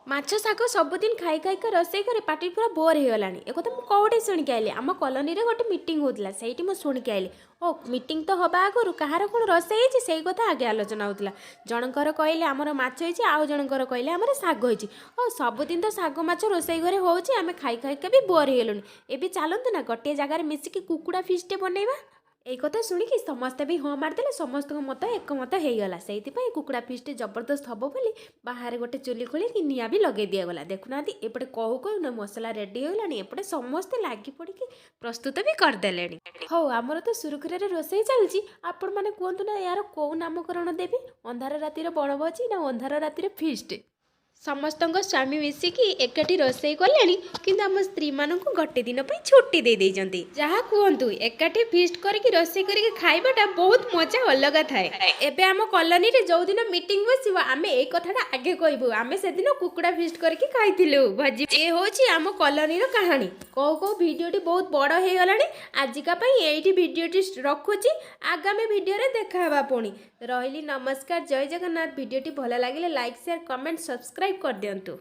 माछ शाग सबुदिन खाई खाई रोसई करे पाटी पूरा बोर हो गलानी एक मुझे कौटे शुणिक आइली आम कॉलोनी रे गोटे मीटिंग होता से शुणिक आइली ओ मीटिंग तो हवा आगु कहार कौन रोसई से कथा आगे आलोचना होता जनकर कहले आमर माछ होती आउ जनकर कहले आमर शाग होती ओ सबुदिन तो शाग माछ रोसई घरे होची आम खाई खाई भी बोर हो गलुनी ए चलतु ना गोटे जगार मिसिकी कुकुड़ा फिस्टे बनइबा एक कथा शुणिकी समस्ते भी हाँ मारदे समस्त मत एकमत हो गला से कुकुड़ा फिस्ट जबरदस्त हम बोली बाहर गोटे चुली खोल कि निआं भी लगे दिगला देखुना एपटे कहू कहू ना मसला रेडी होगा एपटे समस्ते लगी पड़ी प्रस्तुत भी करदे। हो आमर तो सुरुखुरे रोसई चलती आपण मैंने कहतु ना यार कौ नामकरण देवी अंधार रातिर बणभोजी ना अंधार रातिर फिस्ट समस्त स्वामी मिसिकी एकाठी रोसई कले कि आम स्त्री मानक गोटे दिन छुट्टी दे देइजंती जहाँ कहतु एकाठी फिस्ट करके रोसई करके खाइबाटा बहुत मजा अलग थाए। एबे आम कॉलोनी रे जो दिन मीटिंग बसिबो आमे ए कथाटा आगे कहबू आमे से दिन कुकुड़ा फिस्ट करके खाइथिलु भजी ए होची आम कॉलोनी रो कहानी को वीडियोटी बहुत बड़ हो गलानी आजिका पई एइठी वीडियोटी रखुची आगामी वीडियो रे देखा हबा पुणी रहिली नमस्कार जय जगन्नाथ। वीडियोटी भल लागिले लाइक शेयर कमेंट सब्सक्राइब कर दियंतु।